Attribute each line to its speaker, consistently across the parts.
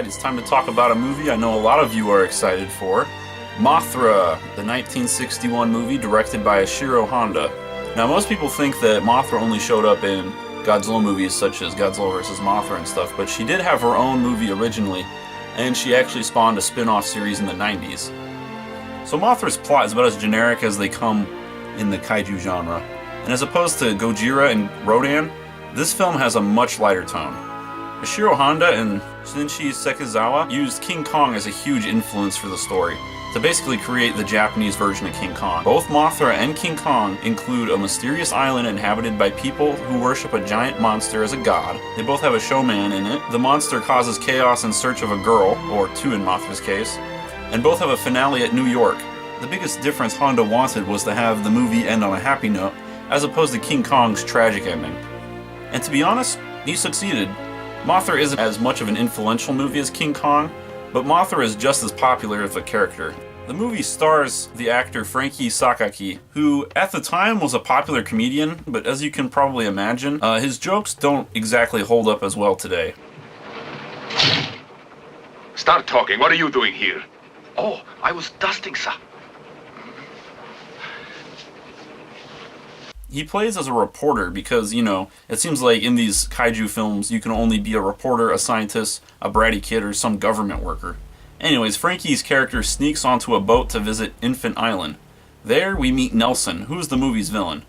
Speaker 1: Alright, it's time to talk about a movie I know a lot of you are excited for. Mothra, the 1961 movie directed by Ishiro Honda. Now, most people think that Mothra only showed up in Godzilla movies such as Godzilla vs. Mothra and stuff, but she did have her own movie originally, and she actually spawned a spin-off series in the 90s. So Mothra's plot is about as generic as they come in the Kaiju genre. And as opposed to Gojira and Rodan, this film has a much lighter tone. Ishiro Honda and Shinichi Sekizawa used King Kong as a huge influence for the story, to basically create the Japanese version of King Kong. Both Mothra and King Kong include a mysterious island inhabited by people who worship a giant monster as a god. They both have a showman in it. The monster causes chaos in search of a girl, or two in Mothra's case, and both have a finale at New York. The biggest difference Honda wanted was to have the movie end on a happy note, as opposed to King Kong's tragic ending. And to be honest, he succeeded. Mothra isn't as much of an influential movie as King Kong, but Mothra is just as popular as a character. The movie stars the actor Frankie Sakaki, who at the time was a popular comedian, but as you can probably imagine, his jokes don't exactly hold up as well today.
Speaker 2: Start talking. What are you doing here? Oh, I was dusting, sir.
Speaker 1: He plays as a reporter because, you know, it seems like in these kaiju films you can only be a reporter, a scientist, a bratty kid, or some government worker. Anyways, Frankie's character sneaks onto a boat to visit Infant Island. There we meet Nelson, who's the movie's villain.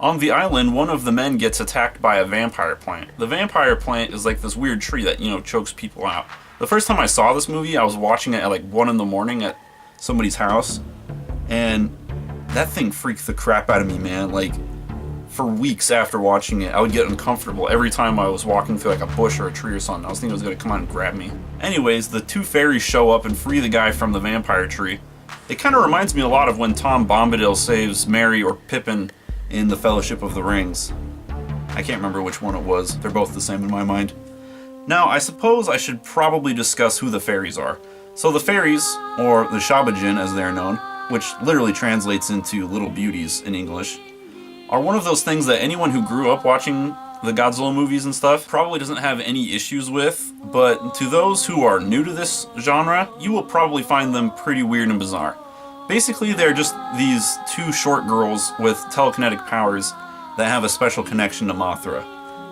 Speaker 1: On the island, one of the men gets attacked by a vampire plant. The vampire plant is like this weird tree that, you know, chokes people out. The first time I saw this movie, I was watching it at like 1 in the morning at somebody's house, and that thing freaked the crap out of me, man. Like, for weeks after watching it, I would get uncomfortable every time I was walking through like a bush or a tree or something. I was thinking it was gonna come out and grab me. Anyways, the two fairies show up and free the guy from the vampire tree. It kind of reminds me a lot of when Tom Bombadil saves Merry or Pippin in The Fellowship of the Rings. I can't remember which one it was. They're both the same in my mind. Now, I suppose I should probably discuss who the fairies are. So the fairies, or the Shabajin as they're known, which literally translates into little beauties in English, are one of those things that anyone who grew up watching the Godzilla movies and stuff probably doesn't have any issues with, but to those who are new to this genre, you will probably find them pretty weird and bizarre. Basically, they're just these two short girls with telekinetic powers that have a special connection to Mothra.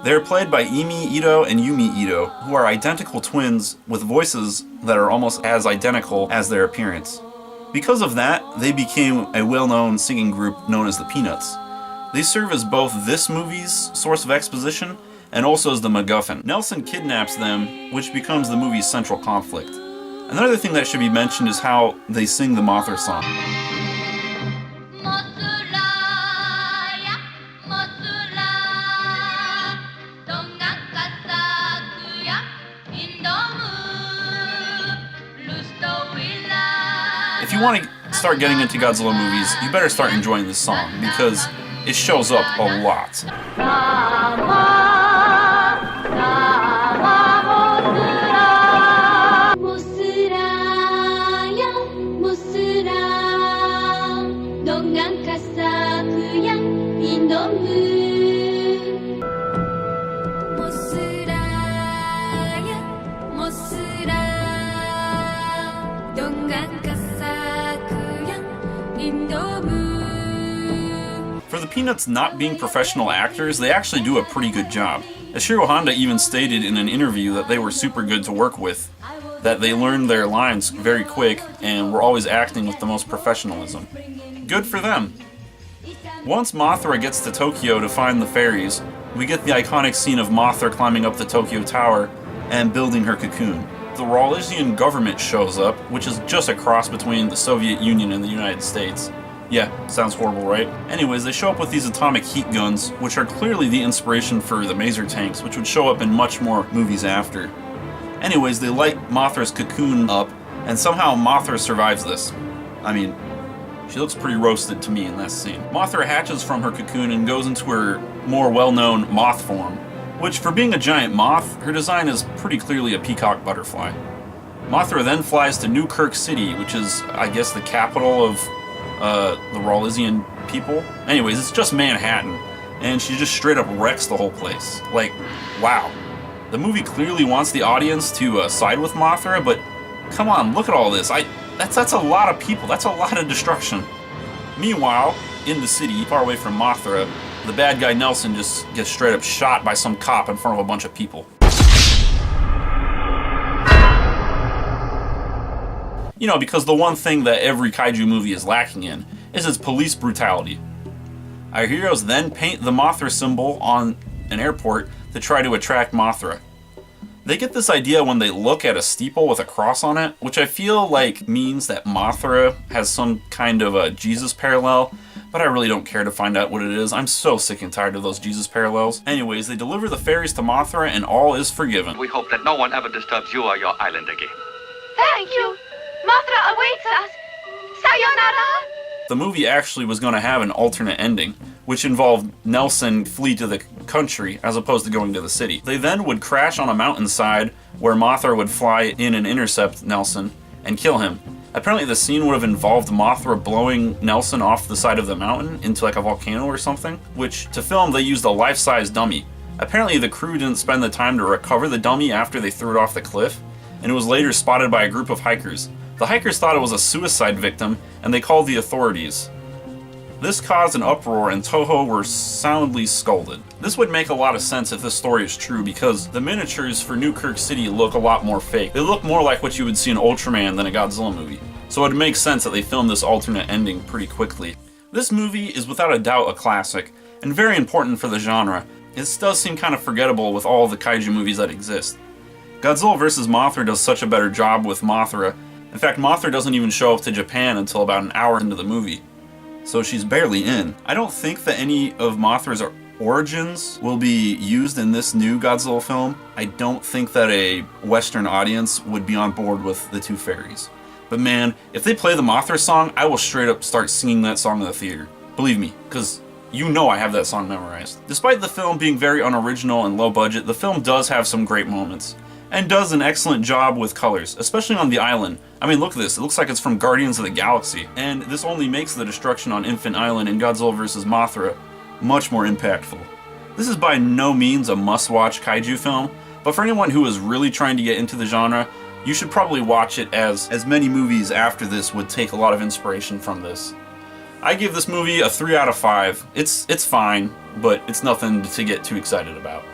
Speaker 1: They're played by Emi Ito and Yumi Ito, who are identical twins with voices that are almost as identical as their appearance. Because of that, they became a well-known singing group known as the Peanuts. They serve as both this movie's source of exposition and also as the MacGuffin. Nelson kidnaps them, which becomes the movie's central conflict. Another thing that should be mentioned is how they sing the Mothra song. If you want to start getting into Godzilla movies, you better start enjoying this song, because it shows up a lot. For the Peanuts not being professional actors, they actually do a pretty good job. Ishiro Honda even stated in an interview that they were super good to work with, that they learned their lines very quick and were always acting with the most professionalism. Good for them! Once Mothra gets to Tokyo to find the fairies, we get the iconic scene of Mothra climbing up the Tokyo Tower and building her cocoon. The Rawlisian government shows up, which is just a cross between the Soviet Union and the United States. Yeah, sounds horrible, right? Anyways, they show up with these atomic heat guns, which are clearly the inspiration for the Maser tanks, which would show up in much more movies after. Anyways, they light Mothra's cocoon up, and somehow Mothra survives this. I mean, she looks pretty roasted to me in this scene. Mothra hatches from her cocoon and goes into her more well-known moth form, which, for being a giant moth, her design is pretty clearly a peacock butterfly. Mothra then flies to Newkirk City, which is, I guess, the capital of the Rawlisian people. Anyways, it's just Manhattan, and she just straight up wrecks the whole place. Like, wow. The movie clearly wants the audience to side with Mothra, but come on, look at all this. That's a lot of people. That's a lot of destruction. Meanwhile, in the city, far away from Mothra, the bad guy Nelson just gets straight up shot by some cop in front of a bunch of people. You know, because the one thing that every kaiju movie is lacking in is its police brutality. Our heroes then paint the Mothra symbol on an airport to try to attract Mothra. They get this idea when they look at a steeple with a cross on it, which I feel like means that Mothra has some kind of a Jesus parallel, but I really don't care to find out what it is. I'm so sick and tired of those Jesus parallels. Anyways, they deliver the fairies to Mothra and all is forgiven.
Speaker 2: We hope that no one ever disturbs you or your island again.
Speaker 3: Thank you. Mothra awaits us. Sayonara.
Speaker 1: The movie actually was going to have an alternate ending, which involved Nelson flee to the country as opposed to going to the city. They then would crash on a mountainside where Mothra would fly in and intercept Nelson and kill him. Apparently the scene would have involved Mothra blowing Nelson off the side of the mountain into like a volcano or something, which to film they used a life-size dummy. Apparently the crew didn't spend the time to recover the dummy after they threw it off the cliff, and it was later spotted by a group of hikers. The hikers thought it was a suicide victim, and they called the authorities. This caused an uproar and Toho were soundly scolded. This would make a lot of sense if this story is true because the miniatures for Newkirk City look a lot more fake. They look more like what you would see in Ultraman than a Godzilla movie. So it would make sense that they filmed this alternate ending pretty quickly. This movie is without a doubt a classic, and very important for the genre. It does seem kind of forgettable with all the kaiju movies that exist. Godzilla vs. Mothra does such a better job with Mothra. In fact, Mothra doesn't even show up to Japan until about an hour into the movie. So she's barely in. I don't think that any of Mothra's origins will be used in this new Godzilla film. I don't think that a Western audience would be on board with the two fairies. But man, if they play the Mothra song, I will straight up start singing that song in the theater. Believe me, because you know I have that song memorized. Despite the film being very unoriginal and low budget, the film does have some great moments. And does an excellent job with colors, especially on the island. I mean, look at this, it looks like it's from Guardians of the Galaxy. And this only makes the destruction on Infant Island in Godzilla vs. Mothra much more impactful. This is by no means a must-watch kaiju film, but for anyone who is really trying to get into the genre, you should probably watch it as many movies after this would take a lot of inspiration from this. I give this movie a 3 out of 5. It's fine, but it's nothing to get too excited about.